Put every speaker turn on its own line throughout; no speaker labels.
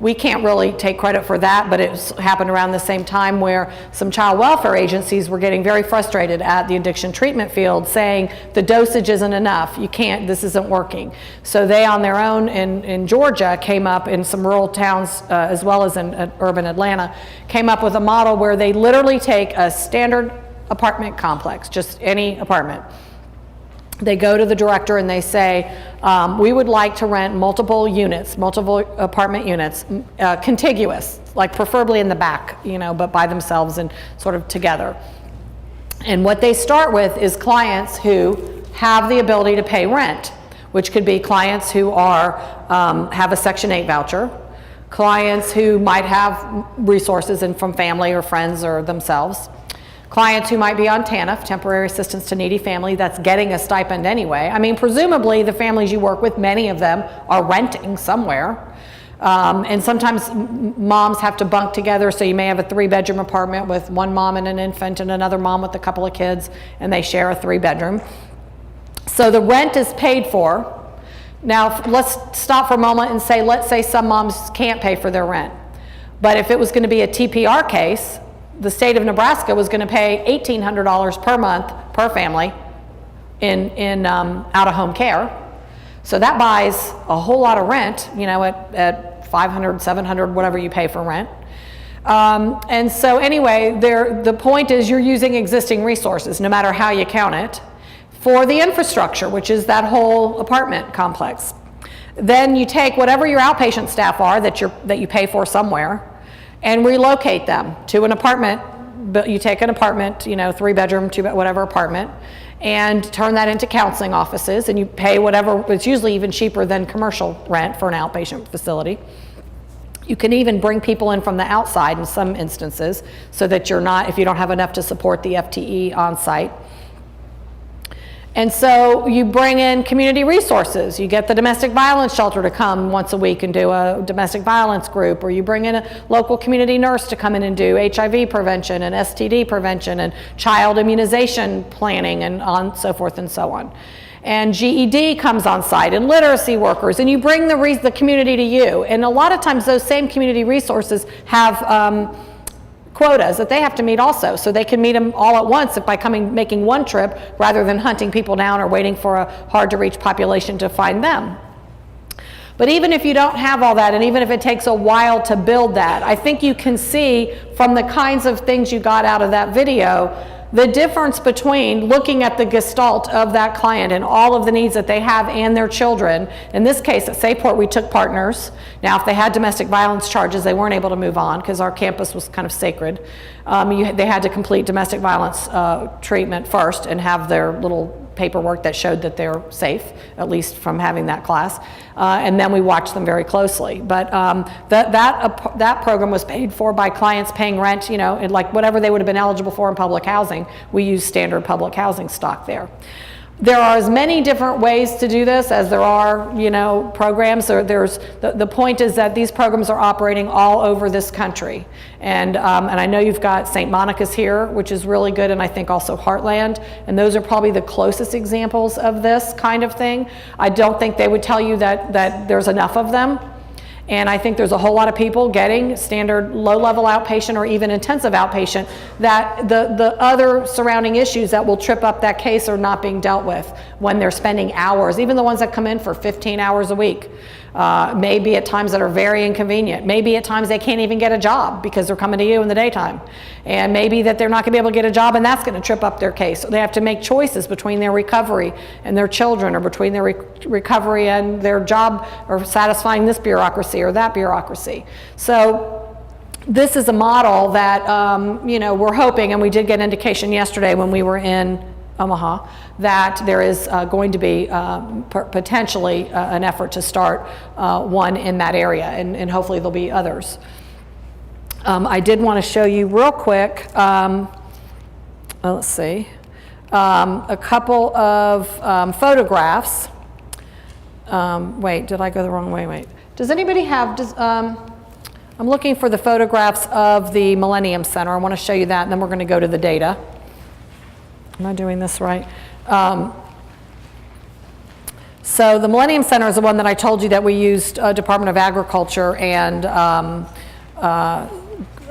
We can't really take credit for that, but it happened around the same time where some child welfare agencies were getting very frustrated at the addiction treatment field, saying the dosage isn't enough, you can't, this isn't working. So they on their own in Georgia came up, in some rural towns as well as in urban Atlanta, came up with a model where they literally take a standard apartment complex, just any apartment. They go to the director and they say, we would like to rent multiple units, multiple apartment units, contiguous, like preferably in the back, you know, but by themselves and sort of together. And what they start with is clients who have the ability to pay rent, which could be clients who are, have a Section 8 voucher, clients who might have resources in from family or friends or themselves, clients who might be on TANF, temporary assistance to needy family, that's getting a stipend anyway. I mean, presumably the families you work with, many of them are renting somewhere. And sometimes moms have to bunk together, so you may have a 3-bedroom apartment with one mom and an infant and another mom with a couple of kids, and they share a 3-bedroom. So the rent is paid for. Now let's stop for a moment and say, let's say some moms can't pay for their rent. But if it was going to be a TPR case, the state of Nebraska was going to pay $1,800 per month per family in out-of-home care. So that buys a whole lot of rent, you know, at $500, $700, whatever you pay for rent. And so anyway, the point is you're using existing resources, no matter how you count it, for the infrastructure, which is that whole apartment complex. Then you take whatever your outpatient staff are that you pay for somewhere, and relocate them to an apartment. But you take an apartment, you know, 3-bedroom, 2-bedroom, whatever apartment, and turn that into counseling offices, and you pay whatever. It's usually even cheaper than commercial rent for an outpatient facility. You can even bring people in from the outside in some instances, so that you're not, if you don't have enough to support the FTE on site. And so you bring in community resources. You get the domestic violence shelter to come once a week and do a domestic violence group, or you bring in a local community nurse to come in and do HIV prevention and STD prevention and child immunization planning and on so forth and so on. And GED comes on site, and literacy workers, and you bring the community to you. And a lot of times those same community resources have quotas that they have to meet also, so they can meet them all at once by making one trip rather than hunting people down or waiting for a hard to reach population to find them. But even if you don't have all that, and even if it takes a while to build that, I think you can see from the kinds of things you got out of that video the difference between looking at the gestalt of that client and all of the needs that they have and their children. In this case at Sayport, we took partners. Now if they had domestic violence charges, they weren't able to move on because our campus was kind of sacred. They had to complete domestic violence treatment first and have their little paperwork that showed that they're safe, at least from having that class. And then we watched them very closely. But that program was paid for by clients paying rent, you know, like whatever they would have been eligible for in public housing. We use standard public housing stock there. There are as many different ways to do this as there are, you know, programs. The point is that these programs are operating all over this country. And I know you've got St. Monica's here, which is really good, and I think also Heartland. And those are probably the closest examples of this kind of thing. I don't think they would tell you that there's enough of them. And I think there's a whole lot of people getting standard low-level outpatient or even intensive outpatient that the other surrounding issues that will trip up that case are not being dealt with when they're spending hours, even the ones that come in for 15 hours a week. Maybe at times that are very inconvenient. Maybe at times they can't even get a job because they're coming to you in the daytime. And maybe that they're not going to be able to get a job, and that's going to trip up their case. So they have to make choices between their recovery and their children, or between their recovery and their job, or satisfying this bureaucracy or that bureaucracy. So this is a model that you know, we're hoping, and we did get indication yesterday when we were in Omaha, that there is going to be potentially an effort to start one in that area, and hopefully there'll be others. I did want to show you real quick, let's see, a couple of photographs. Wait, did I go the wrong way? Wait. Does anybody have, I'm looking for the photographs of the Millennium Center. I want to show you that, and then we're going to go to the data. Am I doing this right? So the Millennium Center is the one that I told you that we used Department of Agriculture and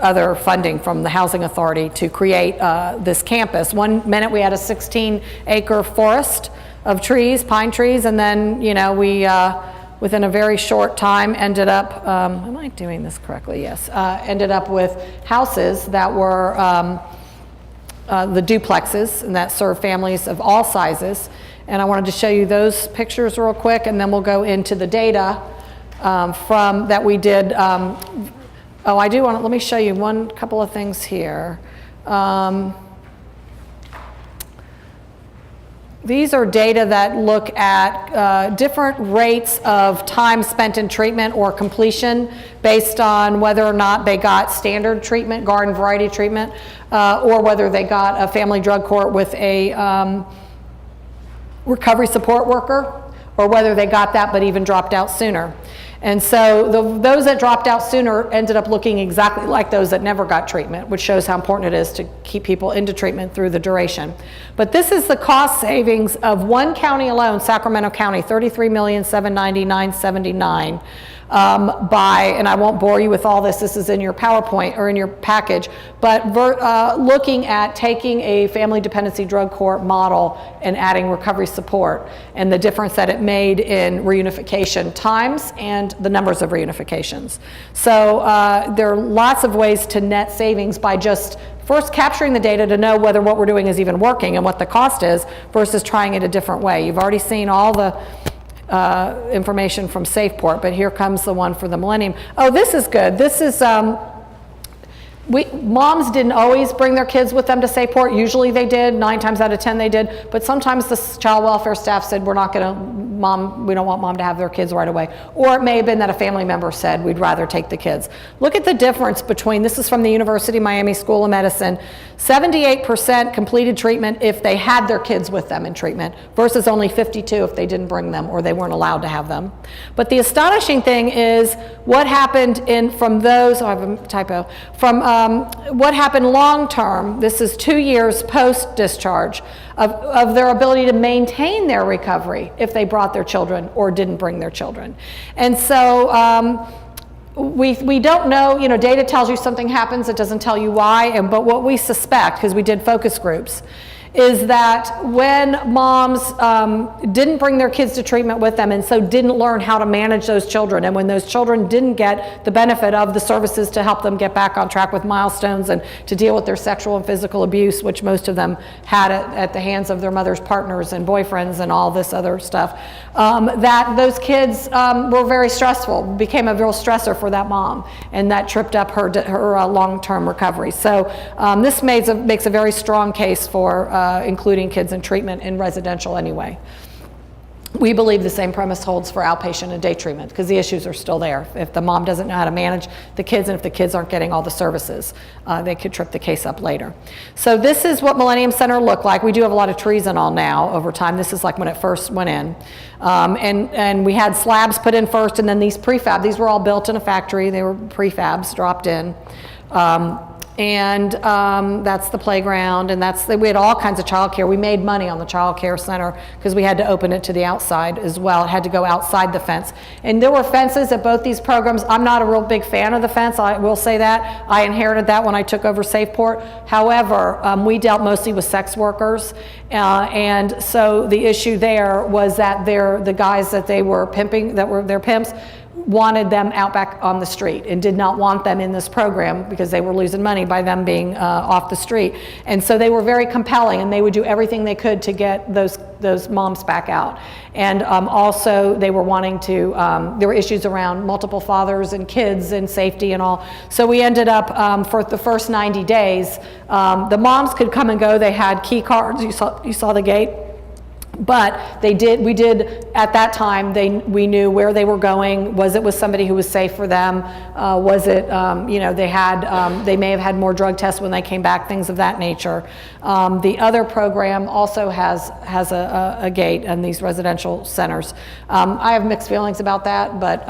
other funding from the Housing Authority to create this campus. One minute we had a 16-acre forest of trees, pine trees, and then, you know, we, within a very short time, ended up, am I doing this correctly? Yes. Ended up with houses that were the duplexes, and that serve families of all sizes. And I wanted to show you those pictures real quick, and then we'll go into the data from that we did. Oh, I do want to, let me show you one couple of things here. These are data that look at different rates of time spent in treatment or completion based on whether or not they got standard treatment, garden variety treatment, or whether they got a family drug court with a recovery support worker, or whether they got that but even dropped out sooner. And so those that dropped out sooner ended up looking exactly like those that never got treatment, which shows how important it is to keep people into treatment through the duration. But this is the cost savings of one county alone, Sacramento County, $33,799,979. And I won't bore you with all this, this is in your PowerPoint or in your package, but looking at taking a family dependency drug court model and adding recovery support and the difference that it made in reunification times and the numbers of reunifications. So there are lots of ways to net savings by just first capturing the data to know whether what we're doing is even working and what the cost is versus trying it a different way. You've already seen all the information from SafePort, but here comes the one for the Millennium. Oh, this is good. This is, moms didn't always bring their kids with them to SafePort. Usually they did, 9 times out of 10 they did, but sometimes the child welfare staff said, we don't want mom to have their kids right away. Or it may have been that a family member said, we'd rather take the kids. Look at the difference between, this is from the University of Miami School of Medicine, 78% completed treatment if they had their kids with them in treatment versus only 52 if they didn't bring them or they weren't allowed to have them. But the astonishing thing is what happened from those, oh, I have a typo, from what happened long term, this is 2 years post discharge, of their ability to maintain their recovery if they brought their children or didn't bring their children. And so we don't know, you know, data tells you something happens, it doesn't tell you why, but what we suspect, because we did focus groups, is that when moms didn't bring their kids to treatment with them and so didn't learn how to manage those children, and when those children didn't get the benefit of the services to help them get back on track with milestones and to deal with their sexual and physical abuse, which most of them had at the hands of their mother's partners and boyfriends and all this other stuff, that those kids were very stressful, became a real stressor for that mom, and that tripped up her long-term recovery. So this makes a very strong case for including kids in treatment in residential anyway. We believe the same premise holds for outpatient and day treatment because the issues are still there. If the mom doesn't know how to manage the kids and if the kids aren't getting all the services, they could trip the case up later. So this is what Millennium Center looked like. We do have a lot of trees and all now over time. This is like when it first went in. And we had slabs put in first and then these prefab. These were all built in a factory. They were prefabs dropped in. And that's the playground, and we had all kinds of childcare. We made money on the child care center because we had to open it to the outside as well. It had to go outside the fence. And there were fences at both these programs. I'm not a real big fan of the fence, I will say that. I inherited that when I took over SafePort. However, we dealt mostly with sex workers, and so the issue there was that the guys that they were pimping, that were their pimps, wanted them out back on the street and did not want them in this program because they were losing money by them being off the street. And so they were very compelling, and they would do everything they could to get those moms back out. And also they were wanting to, there were issues around multiple fathers and kids and safety and all. So we ended up, for the first 90 days, the moms could come and go. They had key cards, you saw the gate. But we did at that time, we knew where they were going. Was it with somebody who was safe for them? Was it, they may have had more drug tests when they came back, things of that nature. The other program also has a gate in these residential centers. I have mixed feelings about that, but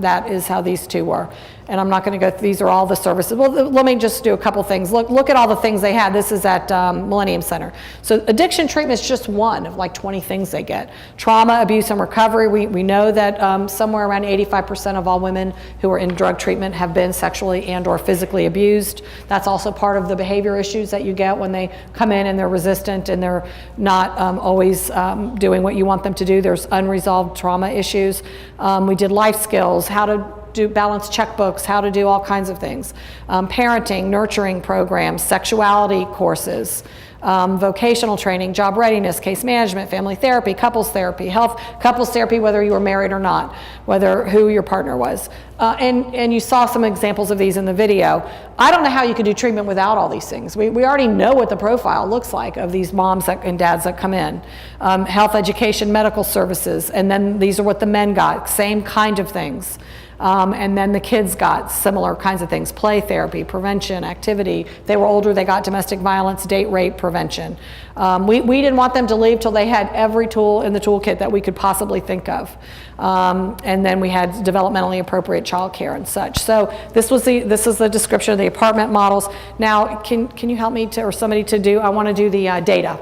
that is how these two were. And I'm not going to go through, these are all the services. Well, let me just do a couple things. Look at all the things they had. This is at Millennium Center. So addiction treatment is just one of like 20 things they get. Trauma, abuse, and recovery. We know that somewhere around 85% of all women who are in drug treatment have been sexually and or physically abused. That's also part of the behavior issues that you get when they come in and they're resistant and they're not always doing what you want them to do. There's unresolved trauma issues. We did life skills, how to do balance checkbooks, how to do all kinds of things. Parenting, nurturing programs, sexuality courses, vocational training, job readiness, case management, family therapy, couples therapy, health, couples therapy, whether you were married or not, who your partner was. And you saw some examples of these in the video. I don't know how you could do treatment without all these things. We already know what the profile looks like of these moms and dads that come in. Health, education, medical services, and then these are what the men got, same kind of things. And then the kids got similar kinds of things, play therapy, prevention, activity. They were older, they got domestic violence, date rape prevention. We didn't want them to leave till they had every tool in the toolkit that we could possibly think of. And then we had developmentally appropriate childcare and such. So this is the description of the apartment models. Now, can you help me or somebody to do, I want to do the data.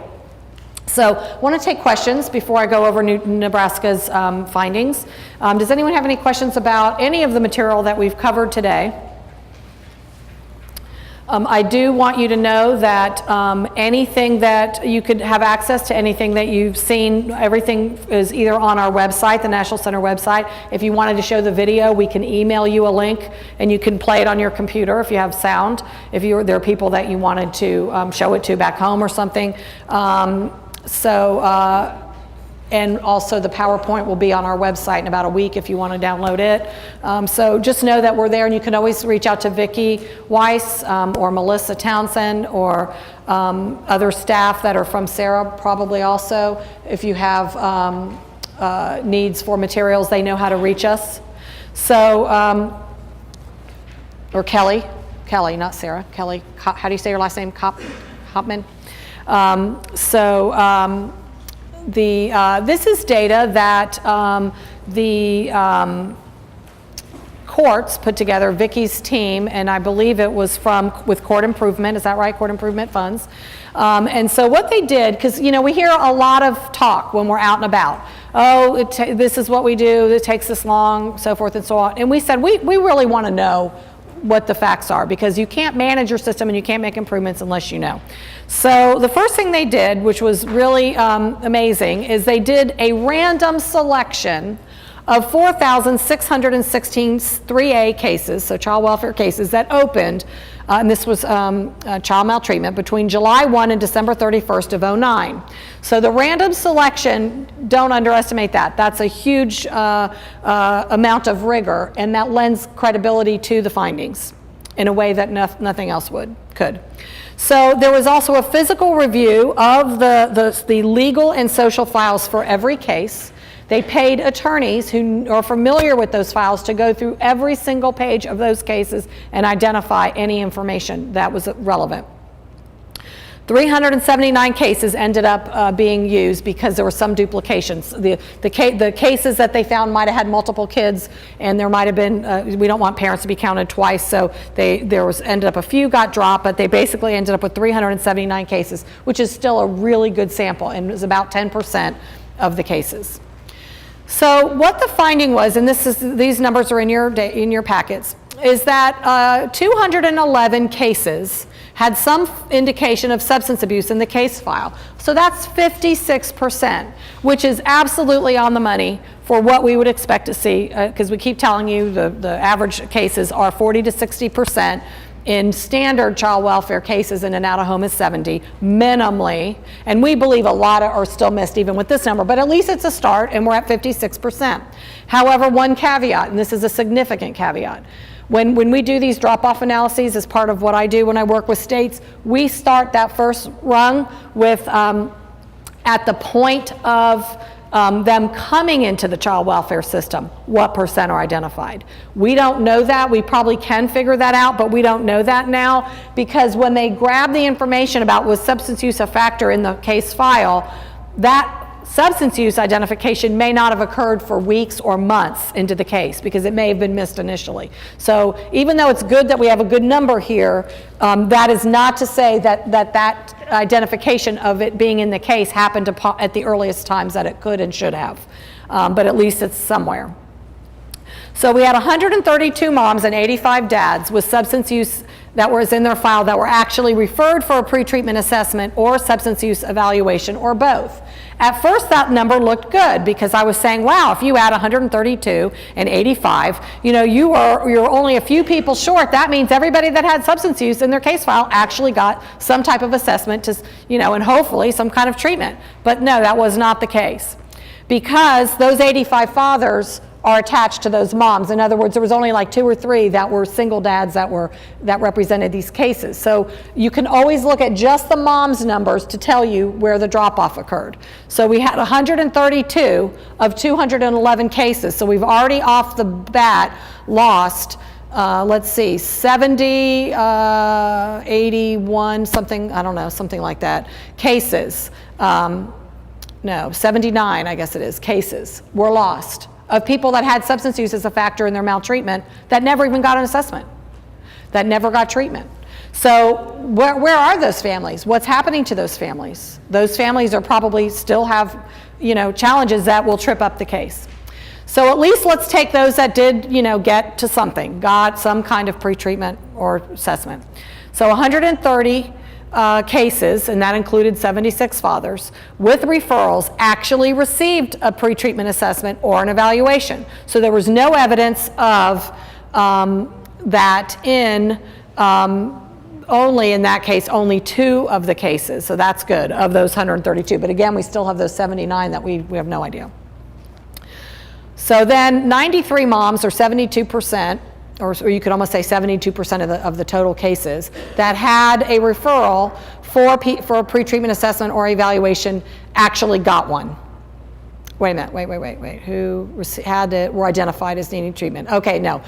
So I want to take questions before I go over Nebraska's findings. Does anyone have any questions about any of the material that we've covered today? I do want you to know that anything that you could have access to, anything that you've seen, everything is either on our website, the National Center website. If you wanted to show the video, we can email you a link and you can play it on your computer if you have sound. If there are people that you wanted to show it to back home or something. And also the PowerPoint will be on our website in about a week if you want to download it. So just know that we're there, and you can always reach out to Vicki Weiss or Melissa Townsend or other staff that are from Sarah probably also. If you have needs for materials, they know how to reach us. So, or Kelly, not Sarah, Kelly, how do you say your last name? Hopman? This is data that the courts put together, Vicki's team, and I believe it was with court improvement, is that right, court improvement funds. And so what they did, because we hear a lot of talk when we're out and about. Oh, this is what we do, it takes this long, so forth and so on. And we said, we really want to know what the facts are, because you can't manage your system and you can't make improvements unless you know. So the first thing they did, which was really amazing, is they did a random selection of 4,616 3A cases, so child welfare cases that opened, and this was child maltreatment, between July 1 and December 31st of 2009. So the random selection, don't underestimate that. That's a huge amount of rigor, and that lends credibility to the findings in a way that nothing else could. So there was also a physical review of the legal and social files for every case. They paid attorneys who are familiar with those files to go through every single page of those cases and identify any information that was relevant. 379 cases ended up being used because there were some duplications. The cases that they found might have had multiple kids, and there might have been, we don't want parents to be counted twice, so ended up a few got dropped, but they basically ended up with 379 cases, which is still a really good sample, and it was about 10% of the cases. So what the finding was, and these numbers are in your packets, is that 211 cases had some indication of substance abuse in the case file. So that's 56%, which is absolutely on the money for what we would expect to see, because we keep telling you the average cases are 40 to 60%. In standard child welfare cases in and out of home is 70, minimally, and we believe a lot are still missed even with this number, but at least it's a start, and we're at 56%. However, one caveat, and this is a significant caveat, when we do these drop-off analyses as part of what I do when I work with states, we start that first rung with, at the point of them coming into the child welfare system, what percent are identified. We don't know that. We probably can figure that out, but we don't know that now, because when they grab the information about was substance use a factor in the case file, that substance use identification may not have occurred for weeks or months into the case because it may have been missed initially. So even though it's good that we have a good number here, that is not to say that identification of it being in the case happened at the earliest times that it could and should have. But at least it's somewhere. So we had 132 moms and 85 dads with substance use that was in their file that were actually referred for a pretreatment assessment or substance use evaluation or both. At first that number looked good because I was saying, wow, if you add 132 and 85, you're only a few people short. That means everybody that had substance use in their case file actually got some type of assessment to, and hopefully some kind of treatment. But no, that was not the case because those 85 fathers are attached to those moms. In other words, there was only like 2 or 3 that were single dads that represented these cases. So you can always look at just the moms' numbers to tell you where the drop-off occurred. So we had 132 of 211 cases. So we've already off the bat lost, 70, 81, something, I don't know, something like that, cases. No, 79, I guess it is, cases were lost of people that had substance use as a factor in their maltreatment that never even got an assessment, that never got treatment. So where are those families? What's happening to those families? Those families are probably still have, challenges that will trip up the case. So at least let's take those that did, get to something, got some kind of pretreatment or assessment. So 130 cases, and that included 76 fathers, with referrals actually received a pretreatment assessment or an evaluation. So there was no evidence of that in only in that case, only 2 of the cases. So that's good, of those 132. But again, we still have those 79 that we have no idea. So then 93 moms, or 72%, or you could almost say 72% of the total cases that had a referral for a pretreatment assessment or evaluation actually got one. Wait a minute, wait. Who were identified as needing treatment? Okay, no.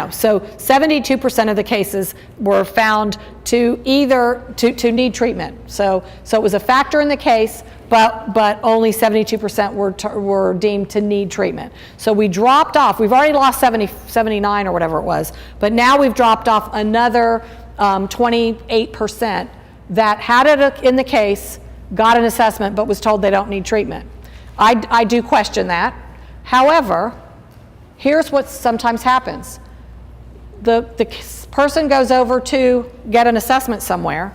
So 72% of the cases were found to to need treatment. So it was a factor in the case, but only 72% were deemed to need treatment. So we dropped off. We've already lost 79 or whatever it was, but now we've dropped off another 28% that had it in the case, got an assessment, but was told they don't need treatment. I do question that. However, here's what sometimes happens. The person goes over to get an assessment somewhere,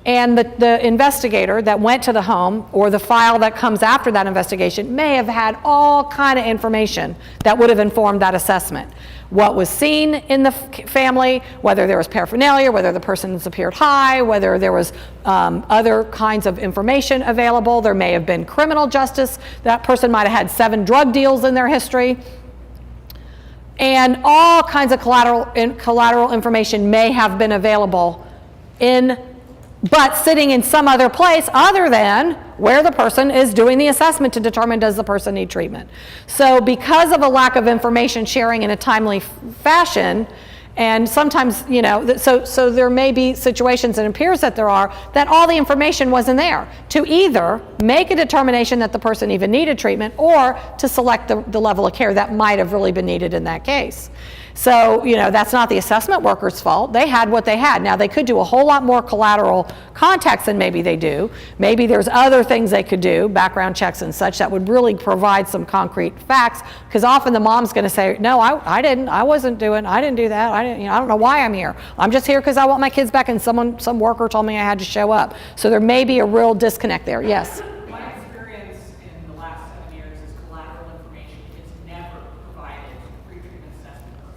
and the investigator that went to the home, or the file that comes after that investigation, may have had all kind of information that would have informed that assessment. What was seen in the family, whether there was paraphernalia, whether the person's appeared high, whether there was other kinds of information available. There may have been criminal justice. That person might have had 7 drug deals in their history. And all kinds of collateral information may have been available but sitting in some other place other than where the person is doing the assessment to determine does the person need treatment. So because of a lack of information sharing in a timely fashion, and sometimes, so there may be situations, and it appears that there are, that all the information wasn't there to either make a determination that the person even needed treatment or to select the level of care that might have really been needed in that case. So, that's not the assessment worker's fault. They had what they had. Now, they could do a whole lot more collateral contacts than maybe they do. Maybe there's other things they could do, background checks and such, that would really provide some concrete facts, because often the mom's going to say, no, I didn't do that. I don't know why I'm here. I'm just here because I want my kids back, and some worker told me I had to show up. So there may be a real disconnect there. Yes?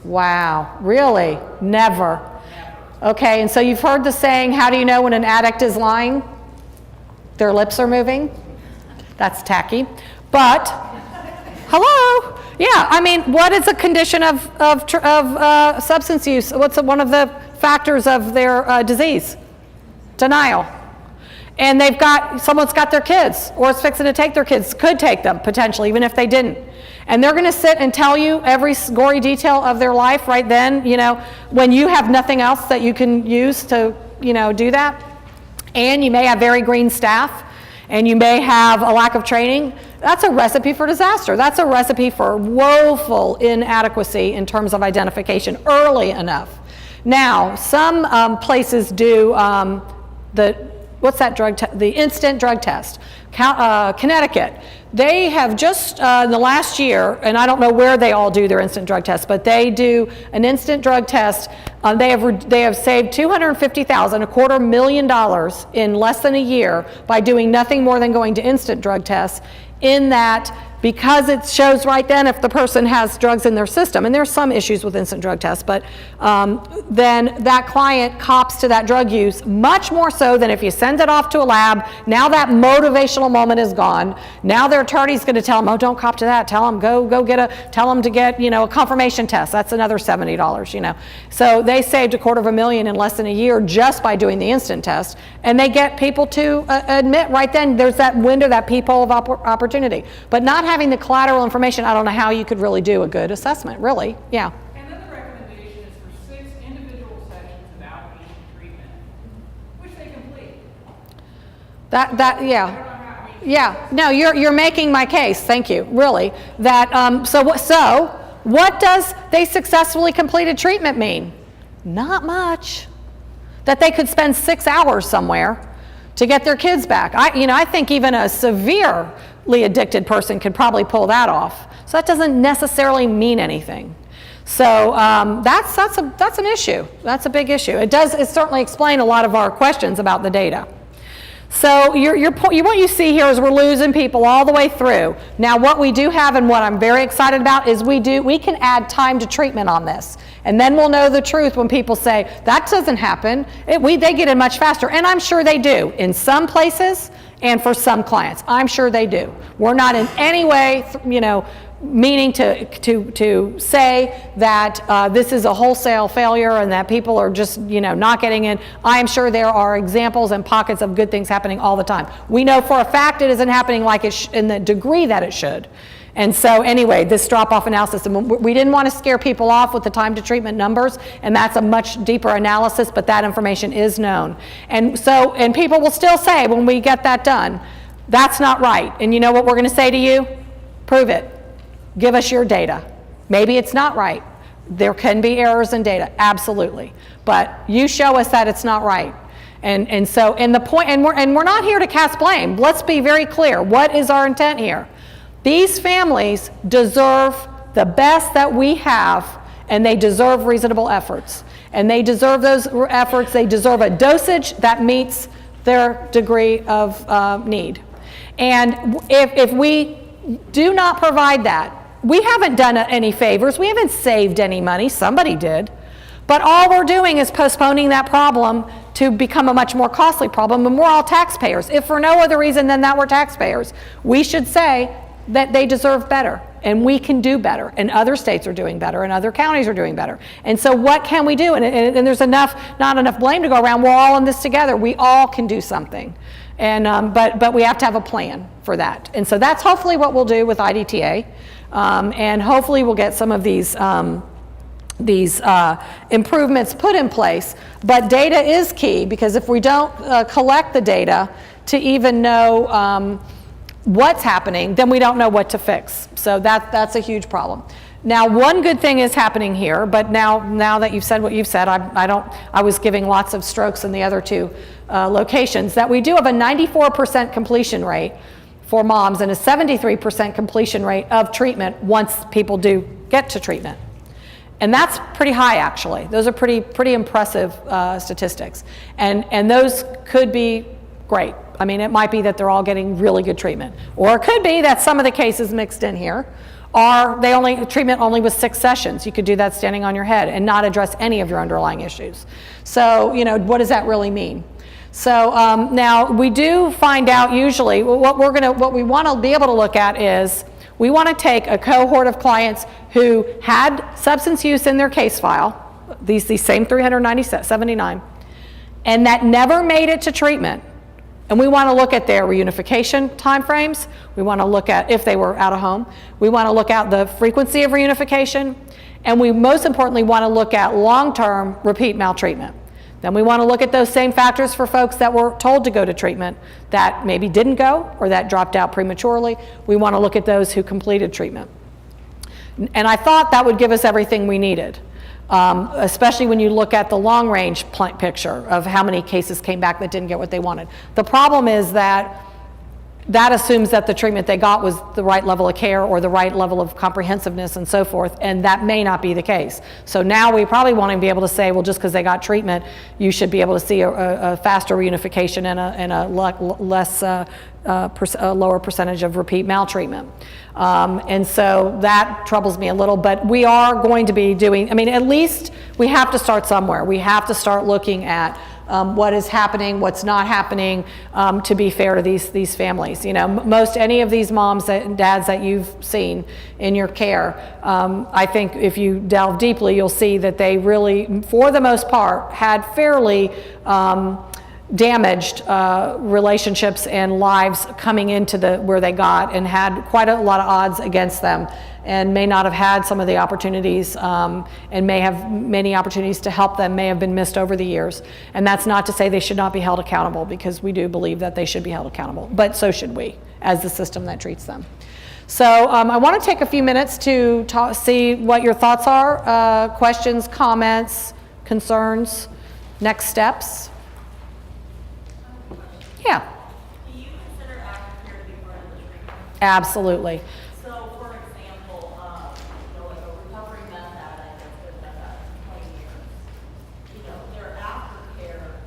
Wow, really? Never. Okay, and so you've heard the saying, how do you know when an addict is lying? Their lips are moving. That's tacky. But, hello? Yeah, what is a condition of substance use? What's one of the factors of their disease? Denial. And someone's got their kids, or is fixing to take their kids, could take them, potentially, even if they didn't. And they're going to sit and tell you every gory detail of their life right then, when you have nothing else that you can use to, do that. And you may have very green staff, and you may have a lack of training. that's a recipe for disaster. That's a recipe for woeful inadequacy in terms of identification early enough. Now, some places do the instant drug test. Connecticut, they have just in the last year, and I don't know where they all do their instant drug test, but they do an instant drug test. They have saved $250,000, $250,000 in less than a year by doing nothing more than going to instant drug tests. In that, because it shows right then if the person has drugs in their system, and there's some issues with instant drug tests, but then that client cops to that drug use much more so than if you send it off to a lab. Now that motivational moment is gone. Now their attorney's going to tell them, oh, don't cop to that. Tell them, tell them to get, a confirmation test. That's another $70, So they saved $250,000 in less than a year just by doing the instant test. And they get people to admit right then there's that window, that peephole of opportunity. But not having the collateral information, I don't know how you could really do a good assessment, really. Yeah.
And then the recommendation is for 6 individual sessions of outpatient treatment, which they complete.
Yeah. No, you're making my case. Thank you. Really. So what does they successfully completed treatment mean? Not much. That they could spend 6 hours somewhere to get their kids back. I think even a severely addicted person could probably pull that off. So that doesn't necessarily mean anything. So that's an issue. That's a big issue. It certainly explain a lot of our questions about the data. So what you see here is we're losing people all the way through. Now what we do have, and what I'm very excited about, is we can add time to treatment on this. And then we'll know the truth when people say, that doesn't happen. They get it much faster. And I'm sure they do in some places and for some clients. I'm sure they do. We're not in any way, meaning to say that this is a wholesale failure and that people are just, not getting in. I am sure there are examples and pockets of good things happening all the time. We know for a fact it isn't happening like in the degree that it should. And so anyway, this drop-off analysis, and we didn't want to scare people off with the time to treatment numbers, and that's a much deeper analysis, but that information is known. And people will still say when we get that done, that's not right. And you know what we're going to say to you? Prove it. Give us your data. Maybe it's not right. There can be errors in data, absolutely. But you show us that it's not right. And we're not here to cast blame. Let's be very clear. What is our intent here? These families deserve the best that we have, and they deserve reasonable efforts. And they deserve those efforts. They deserve a dosage that meets their degree of need. And if we do not provide that, we haven't done any favors. We haven't saved any money. Somebody did. But all we're doing is postponing that problem to become a much more costly problem, and we're all taxpayers. If for no other reason than that we're taxpayers, we should say that they deserve better, and we can do better, and other states are doing better, and other counties are doing better. And so what can we do? And there's not enough blame to go around. We're all in this together. We all can do something. And but we have to have a plan for that. And so that's hopefully what we'll do with IDTA. And hopefully we'll get some of these improvements put in place. But data is key, because if we don't collect the data to even know what's happening, then we don't know what to fix. So that's a huge problem. Now, one good thing is happening here, but now that you've said what you've said, I was giving lots of strokes in the other two locations, that we do have a 94% completion rate for moms and a 73% completion rate of treatment once people do get to treatment. And that's pretty high, actually. Those are pretty impressive statistics. And those could be great. I mean, it might be that they're all getting really good treatment. Or it could be that some of the cases mixed in here are treatment only with 6 sessions. You could do that standing on your head and not address any of your underlying issues. So, what does that really mean? So now we do find out usually what we want to be able to look at is we want to take a cohort of clients who had substance use in their case file, these same 379, and that never made it to treatment. And we want to look at their reunification timeframes. We want to look at if they were out of home. We want to look at the frequency of reunification. And we most importantly want to look at long-term repeat maltreatment. Then we want to look at those same factors for folks that were told to go to treatment that maybe didn't go or that dropped out prematurely. We want to look at those who completed treatment. And I thought that would give us everything we needed, especially when you look at the long-range picture of how many cases came back that didn't get what they wanted. The problem is that assumes that the treatment they got was the right level of care or the right level of comprehensiveness and so forth, and that may not be the case. So now we probably want to be able to say, well, just because they got treatment, you should be able to see a faster reunification and a lower percentage of repeat maltreatment. And so that troubles me a little, but we are going to be doing, I mean, at least we have to start somewhere. We have to start looking at what is happening, what's not happening, to be fair to these families. You know, most any of these moms and dads that you've seen in your care, I think if you delve deeply, you'll see that they really, for the most part, had fairly damaged relationships and lives coming into where they got, and had quite a lot of odds against them, and may not have had some of the opportunities, and may have many opportunities to help them may have been missed over the years. And that's not to say they should not be held accountable, because we do believe that they should be held accountable, but so should we as the system that treats them. So I want to take a few minutes to see what your thoughts are, questions, comments, concerns, next steps. Yeah.
Do you consider aftercare to be part of the treatment?
Absolutely.
So, for example, you know, like a recovering meth addict that's been done that for 20 years, you know, their aftercare,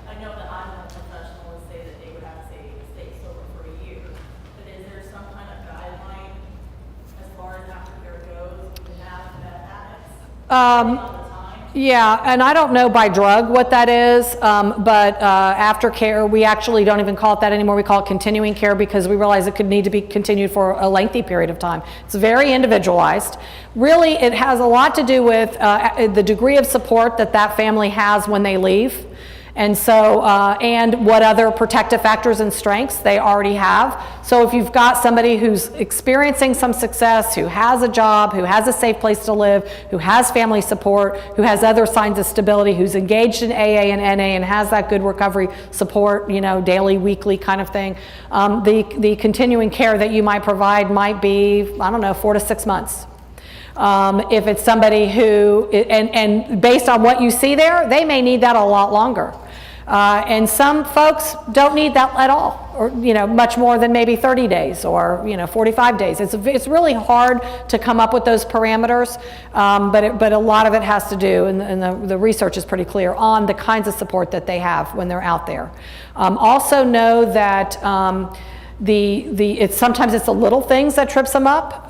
I know that I'm not a professional and say that they would have to stay sober for a year, but is there some kind of guideline as far as aftercare goes to have meth addicts all the time?
Yeah, and I don't know by drug what that is, but aftercare, we actually don't even call it that anymore. We call it continuing care, because we realize it could need to be continued for a lengthy period of time. It's very individualized. Really, it has a lot to do with the degree of support that family has when they leave. And so, and what other protective factors and strengths they already have. So if you've got somebody who's experiencing some success, who has a job, who has a safe place to live, who has family support, who has other signs of stability, who's engaged in AA and NA and has that good recovery support, you know, daily, weekly kind of thing, the continuing care that you might provide might be, I don't know, 4 to 6 months. If it's somebody who, and based on what you see there, they may need that a lot longer. And some folks don't need that at all, or, you know, much more than maybe 30 days or, you know, 45 days. It's really hard to come up with those parameters, but a lot of it has to do, and the research is pretty clear on the kinds of support that they have when they're out there. Also know that sometimes it's the little things that trips them up.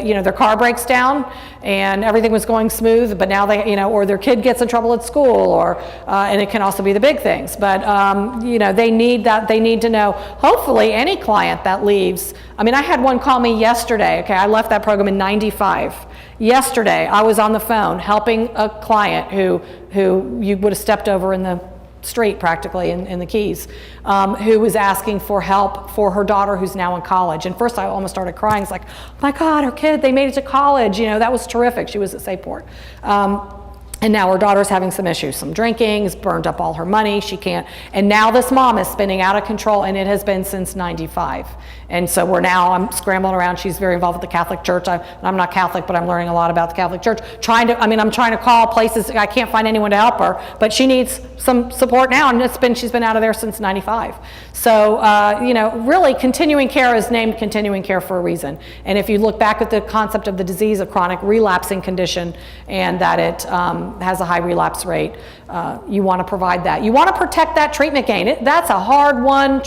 You know, their car breaks down and everything was going smooth, but now they, you know, or their kid gets in trouble at school, or and it can also be the big things. But you know, they need that. They need to know. Hopefully, any client that leaves. I mean, I had one call me yesterday. Okay, I left that program in '95. Yesterday, I was on the phone helping a client who you would have stepped over in the street practically in the Keys, who was asking for help for her daughter who's now in college. And first I almost started crying. It's like, oh my God, her kid, they made it to college. You know, that was terrific. She was at Sayport. And now her daughter's having some issues, some drinking, has burned up all her money, she can't, and now this mom is spinning out of control, and it has been since '95. And so I'm scrambling around. She's very involved with the Catholic Church. I'm not Catholic, but I'm learning a lot about the Catholic Church. I'm trying to call places, I can't find anyone to help her, but she needs some support now, and she's been out of there since '95. So, you know, really continuing care is named continuing care for a reason. And if you look back at the concept of the disease, a chronic relapsing condition, and that it has a high relapse rate, you want to provide that. You want to protect that treatment gain. That's a hard one.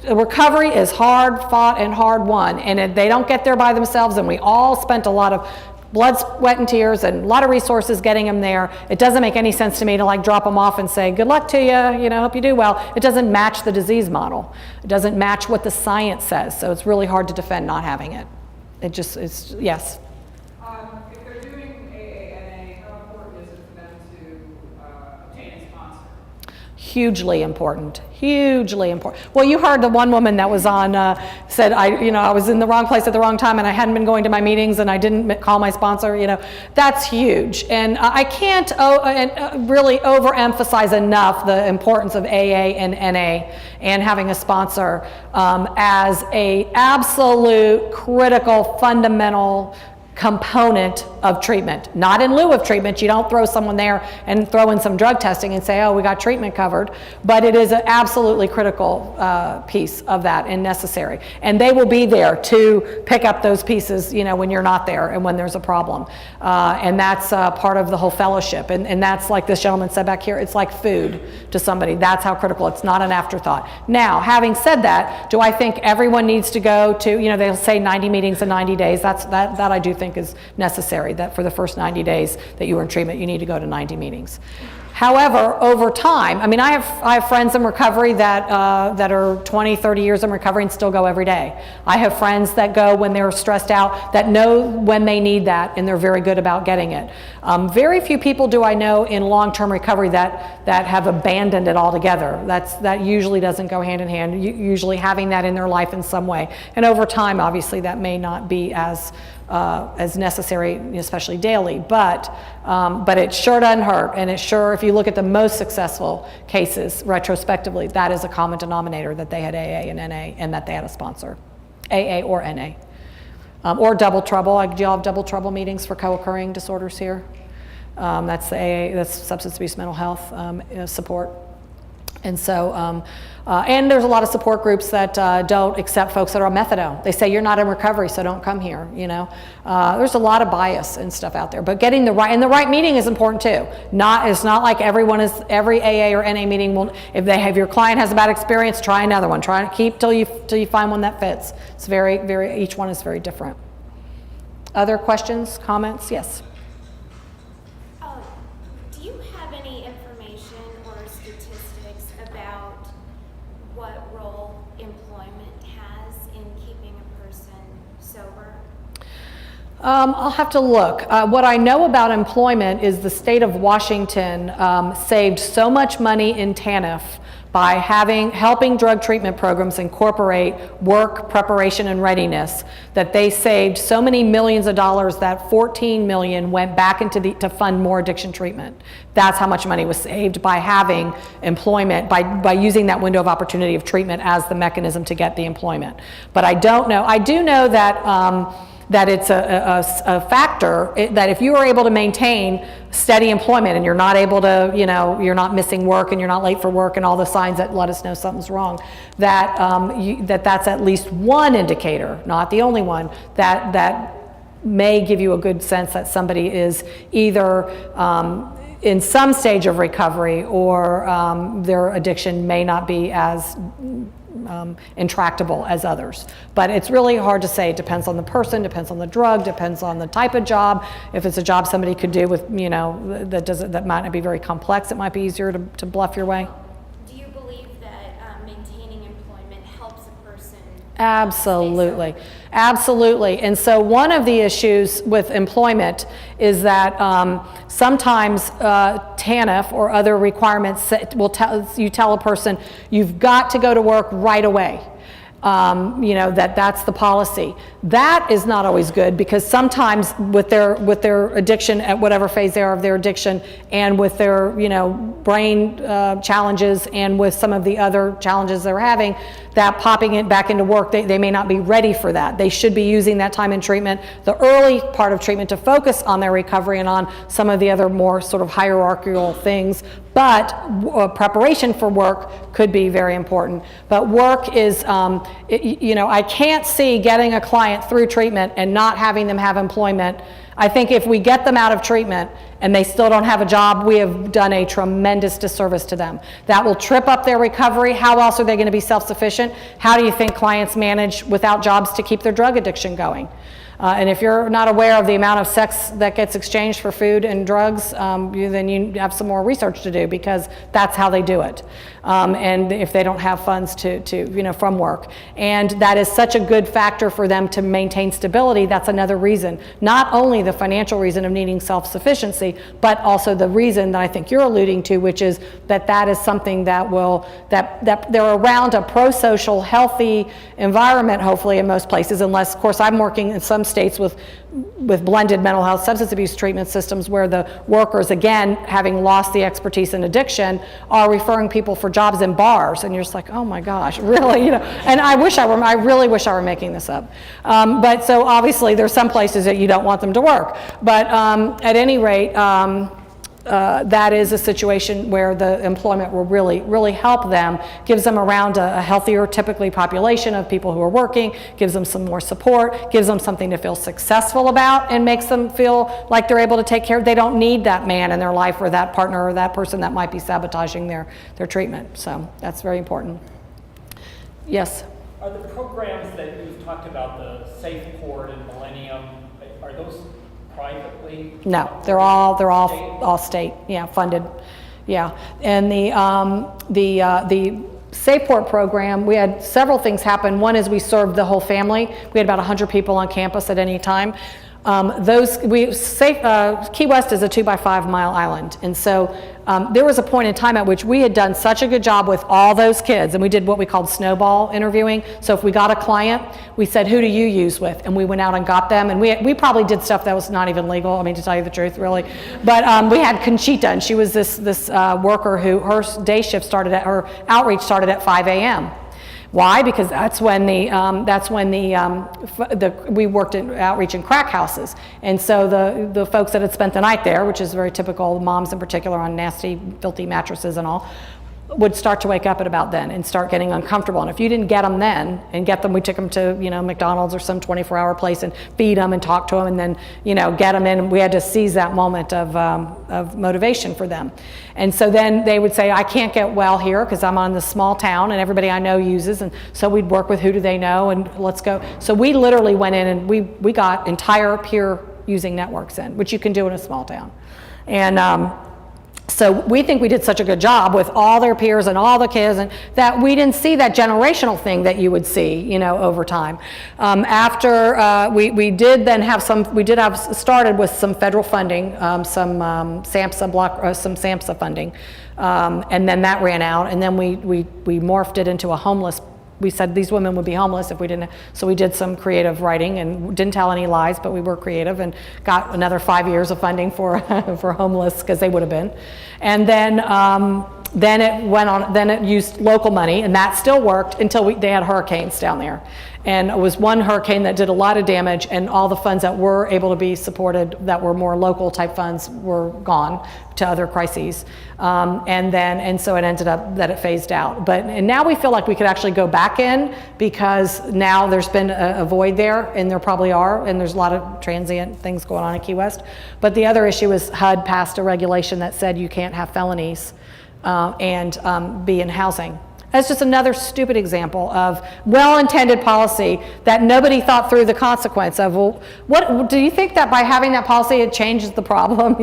Recovery is hard fought and hard won, and they don't get there by themselves, and we all spent a lot of blood, sweat, and tears and a lot of resources getting them there. It doesn't make any sense to me to like drop them off and say, good luck to you, you know, hope you do well. It doesn't match the disease model. It doesn't match what the science says, so it's really hard to defend not having it. It's, yes?
If they're doing AANA, how important is it for them to obtain a sponsor?
hugely important, hugely important. Well, you heard the one woman that was on, said, I was in the wrong place at the wrong time and I hadn't been going to my meetings and I didn't call my sponsor, that's huge. And I can't really overemphasize enough the importance of AA and NA and having a sponsor as a absolute critical, fundamental component of treatment. Not in lieu of treatment. You don't throw someone there and throw in some drug testing and say, oh, we got treatment covered. But it is an absolutely critical piece of that and necessary. And they will be there to pick up those pieces, when you're not there and when there's a problem. And that's part of the whole fellowship. And that's, like this gentleman said back here, it's like food to somebody. That's how critical. It's not an afterthought. Now, having said that, do I think everyone needs to go to, they'll say 90 meetings in 90 days. That I do think is necessary, that for the first 90 days that you were in treatment, you need to go to 90 meetings. However, over time, I have friends in recovery that are 20, 30 years in recovery and still go every day. I have friends that go when they're stressed out, that know when they need that, and they're very good about getting it. Very few people do I know in long-term recovery that have abandoned it altogether. That usually doesn't go hand in hand, usually having that in their life in some way. And over time, obviously, that may not be as necessary, especially daily, but it sure doesn't hurt. And it sure, if you look at the most successful cases retrospectively, that is a common denominator, that they had AA and NA and that they had a sponsor, AA or NA. Or double trouble. Do you all have double trouble meetings for co-occurring disorders here? That's the AA, that's substance abuse mental health support. And so, and there's a lot of support groups that don't accept folks that are on methadone. They say, you're not in recovery, so don't come here, There's a lot of bias and stuff out there. But getting the right meeting is important too. It's not like every AA or NA meeting will, if your client has a bad experience, try another one. Try to keep till you find one that fits. It's each one is very different. Other questions, comments? Yes.
Do you have any information or statistics about what role employment has in keeping a person sober?
I'll have to look. What I know about employment is the state of Washington saved so much money in TANF by helping drug treatment programs incorporate work, preparation, and readiness, that they saved so many millions of dollars that 14 million went back to fund more addiction treatment. That's how much money was saved by having employment, by using that window of opportunity of treatment as the mechanism to get the employment. But I don't know. I do know that it's a factor, that if you are able to maintain steady employment and you're not able to, you're not missing work and you're not late for work and all the signs that let us know something's wrong, that's at least one indicator, not the only one, that may give you a good sense that somebody is either in some stage of recovery or their addiction may not be as intractable as others. But it's really hard to say. It depends on the person, depends on the drug, depends on the type of job. If it's a job somebody could do with, that might not be very complex, it might be easier to bluff your way.
Do you believe that maintaining employment helps a person?
Absolutely. Absolutely. And so one of the issues with employment is that sometimes TANF or other requirements will tell a person, you've got to go to work right away. That's the policy. That is not always good, because sometimes with their addiction, at whatever phase they are of their addiction, and with their brain challenges, and with some of the other challenges they're having, that popping it back into work, they may not be ready for that. They should be using that time in treatment, the early part of treatment, to focus on their recovery and on some of the other more sort of hierarchical things. But preparation for work could be very important. But work is, I can't see getting a client through treatment and not having them have employment. I think if we get them out of treatment and they still don't have a job, we have done a tremendous disservice to them. That will trip up their recovery. How else are they going to be self-sufficient? How do you think clients manage without jobs to keep their drug addiction going? And if you're not aware of the amount of sex that gets exchanged for food and drugs, then you have some more research to do, because that's how they do it. And if they don't have funds to from work. And that is such a good factor for them to maintain stability. That's another reason. Not only the financial reason of needing self-sufficiency, but also the reason that I think you're alluding to, which is that is something that that they're around a pro-social, healthy environment, hopefully, in most places, unless, of course, I'm working in some states with blended mental health substance abuse treatment systems where the workers, again, having lost the expertise in addiction, are referring people for jobs in bars, and you're just like, oh my gosh, really, and I really wish I were making this up. But so obviously there's some places that you don't want them to work, but at any rate, that is a situation where the employment will really help them, gives them around a healthier, typically, population of people who are working, gives them some more support, gives them something to feel successful about, and makes them feel like they're able to take care of. They don't need that man in their life, or that partner, or that person that might be sabotaging their treatment. So that's very important. Yes?
Are the programs that you've talked about, the Safe Port and Millennium, are those privately?
No, they're all state, funded, And the SafePort program, we had several things happen. One is we served the whole family. We had about 100 people on campus at any time. Key West is a 2 by 5 mile island, and so there was a point in time at which we had done such a good job with all those kids, and we did what we called Snowball Interviewing. So if we got a client, we said, who do you use with? And we went out and got them, and we probably did stuff that was not even legal, to tell you the truth, really. But we had Conchita, and she was this worker who, her day shift her outreach started at 5 a.m. Why? Because that's when we worked in outreach in crack houses, and so the folks that had spent the night there, which is very typical, moms in particular, on nasty, filthy mattresses and all, would start to wake up at about then and start getting uncomfortable. And if you didn't get them then, we took them to McDonald's or some 24-hour place and feed them and talk to them, and then get them in. We had to seize that moment of motivation for them. And so then they would say, I can't get well here because I'm on this small town and everybody I know uses, and so we'd work with who do they know, and let's go. So we literally went in and we got entire peer using networks in, which you can do in a small town. And so we think we did such a good job with all their peers and all the kids, and that we didn't see that generational thing that you would see, over time. After we did then have started with some federal funding, some SAMHSA funding, and then that ran out, and then we morphed it into a homeless. We said these women would be homeless if we didn't, so we did some creative writing and didn't tell any lies, but we were creative and got another 5 years of funding for for homeless, because they would have been. And then it went on, then it used local money, and that still worked until they had hurricanes down there. And it was one hurricane that did a lot of damage, and all the funds that were able to be supported, that were more local type funds, were gone to other crises. And so it ended up that it phased out. And now we feel like we could actually go back in, because now there's been a void there, and there probably are, and there's a lot of transient things going on in Key West. But the other issue is HUD passed a regulation that said you can't have felonies and be in housing. That's just another stupid example of well-intended policy that nobody thought through the consequence of. Well, what do you think that by having that policy it changes the problem?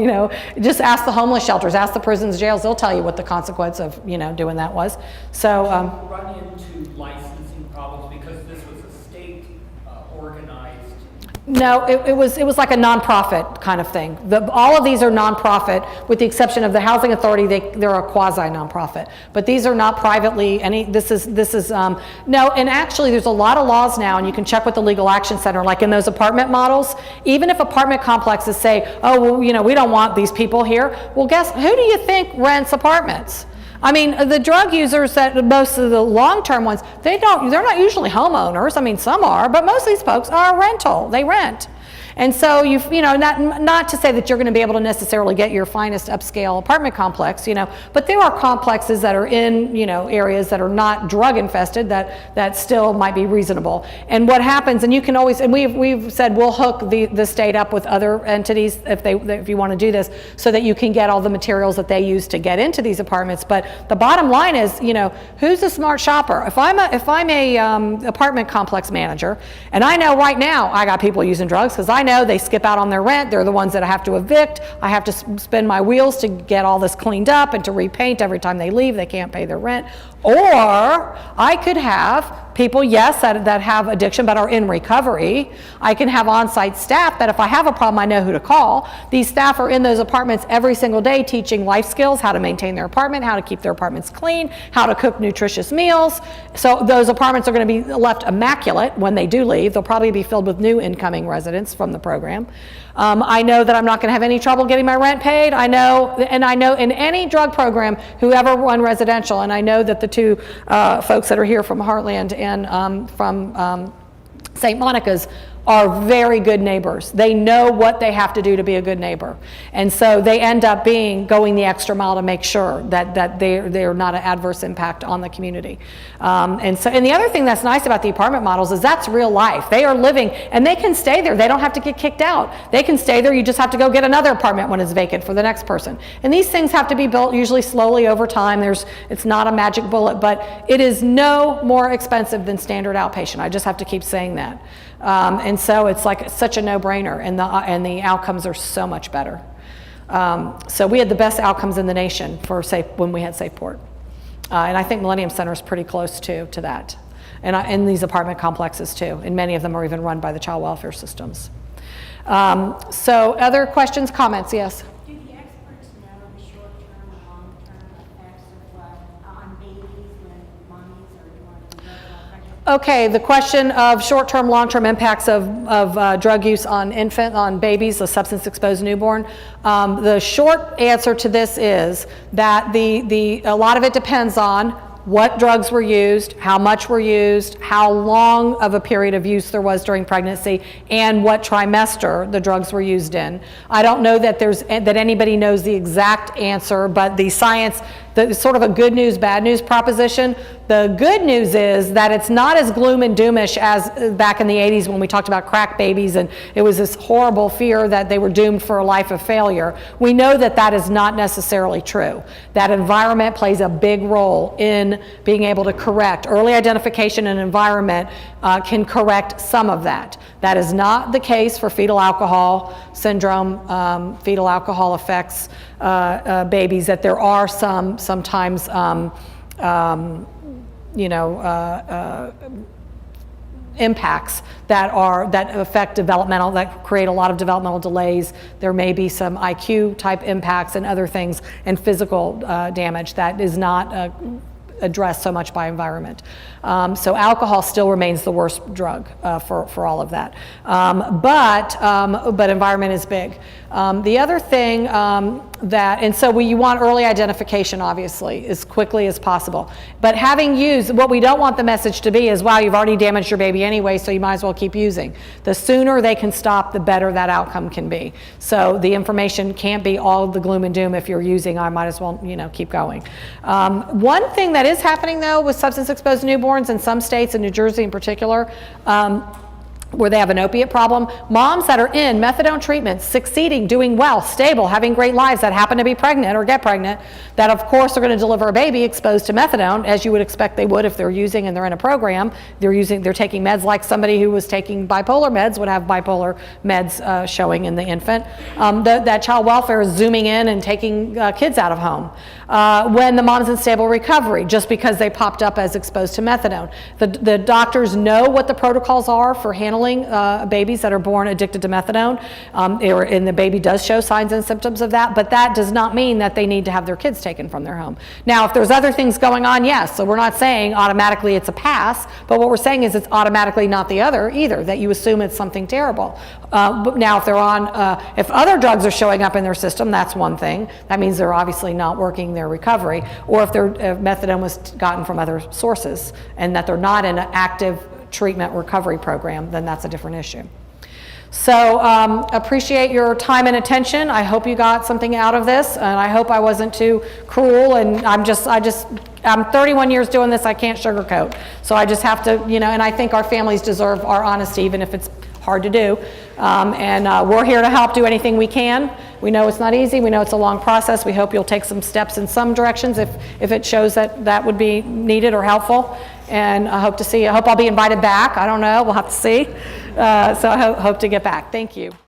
Just ask the homeless shelters, ask the prisons, jails. They'll tell you what the consequence of doing that was. So
run into licensing problems because this was a state organized.
No, it was like a nonprofit kind of thing. All of these are nonprofit, with the exception of the Housing Authority. They're a quasi nonprofit, but these are not privately. This is no. And actually, there's a lot of laws now, and you can check with the Legal Action Center. Like in those apartment models, even if apartment complexes say, "Oh, well, we don't want these people here," well, who do you think rents apartments? The drug users, that most of the long-term ones, they're not usually homeowners. Some are, but most of these folks are rental. They rent. And so not to say that you're going to be able to necessarily get your finest upscale apartment complex, but there are complexes that are in, areas that are not drug infested that still might be reasonable. And what happens, and you can always, and we've said we'll hook the state up with other entities if you want to do this, so that you can get all the materials that they use to get into these apartments. But the bottom line is, who's a smart shopper? If I'm a apartment complex manager, and I know right now I got people using drugs because I know they skip out on their rent. They're the ones that I have to evict. I have to spin my wheels to get all this cleaned up and to repaint every time they leave. They can't pay their rent. Or I could have people, yes, that have addiction but are in recovery. I can have on-site staff that if I have a problem, I know who to call. These staff are in those apartments every single day teaching life skills, how to maintain their apartment, how to keep their apartments clean, how to cook nutritious meals. So those apartments are going to be left immaculate when they do leave. They'll probably be filled with new incoming residents from the program. I know that I'm not going to have any trouble getting my rent paid. I know in any drug program, whoever run residential, and I know that the two folks that are here from Heartland and from St. Monica's are very good neighbors. They know what they have to do to be a good neighbor. And so they end up going the extra mile to make sure that they're not an adverse impact on the community. And the other thing that's nice about the apartment models is that's real life. They are living, and they can stay there. They don't have to get kicked out. They can stay there. You just have to go get another apartment when it's vacant for the next person. And these things have to be built usually slowly over time. It's not a magic bullet, but it is no more expensive than standard outpatient. I just have to keep saying that. And so it's like such a no-brainer, and the outcomes are so much better. So we had the best outcomes in the nation when we had SafePort. And I think Millennium Center is pretty close to that. And in these apartment complexes too. And many of them are even run by the child welfare systems. So other questions, comments? Yes?
Do the experts know the short-term and long-term effects of what on babies when mommies are doing pregnant?
Okay, the question of short-term, long-term impacts of drug use on babies, a substance-exposed newborn. The short answer to this is that a lot of it depends on what drugs were used, how much were used, how long of a period of use there was during pregnancy, and what trimester the drugs were used in. I don't know that anybody knows the exact answer, but the science, the sort of a good news, bad news proposition. The good news is that it's not as gloom and doomish as back in the 80s when we talked about crack babies and it was this horrible fear that they were doomed for a life of failure. We know that is not necessarily true. That environment plays a big role in being able to correct. Early identification and environment can correct some of that. That is not the case for fetal alcohol syndrome. Fetal alcohol affects babies, that there are sometimes impacts that affect developmental, that create a lot of developmental delays. There may be some IQ type impacts and other things, and physical damage that is not addressed so much by environment. So alcohol still remains the worst drug for all of that. But environment is big. The other thing so you want early identification, obviously, as quickly as possible. But having used, what we don't want the message to be is, wow, you've already damaged your baby anyway, so you might as well keep using. The sooner they can stop, the better that outcome can be. So the information can't be all the gloom and doom. If you're using, I might as well, keep going. One thing that is happening, though, with substance-exposed newborns in some states, in New Jersey in particular, where they have an opiate problem, moms that are in methadone treatment, succeeding, doing well, stable, having great lives, that happen to be pregnant or get pregnant, that of course are going to deliver a baby exposed to methadone, as you would expect they would if they're using and they're in a program. They're taking meds like somebody who was taking bipolar meds would have bipolar meds showing in the infant. That child welfare is zooming in and taking kids out of home. When the mom's in stable recovery, just because they popped up as exposed to methadone. The doctors know what the protocols are for handling babies that are born addicted to methadone, and the baby does show signs and symptoms of that, but that does not mean that they need to have their kids taken from their home. Now, if there's other things going on, yes, so we're not saying automatically it's a pass, but what we're saying is it's automatically not the other either, that you assume it's something terrible. But now, if they're if other drugs are showing up in their system, that's one thing. That means they're obviously not working their recovery, or if their methadone was gotten from other sources, and that they're not in an active treatment recovery program, then that's a different issue. So appreciate your time and attention. I hope you got something out of this, and I hope I wasn't too cruel. And I'm 31 years doing this. I can't sugarcoat. So I just have to, and I think our families deserve our honesty, even if it's hard to do. We're here to help do anything we can. We know it's not easy. We know it's a long process. We hope you'll take some steps in some directions if it shows that would be needed or helpful. And I hope to see you. I hope I'll be invited back. I don't know. We'll have to see. So I hope to get back. Thank you.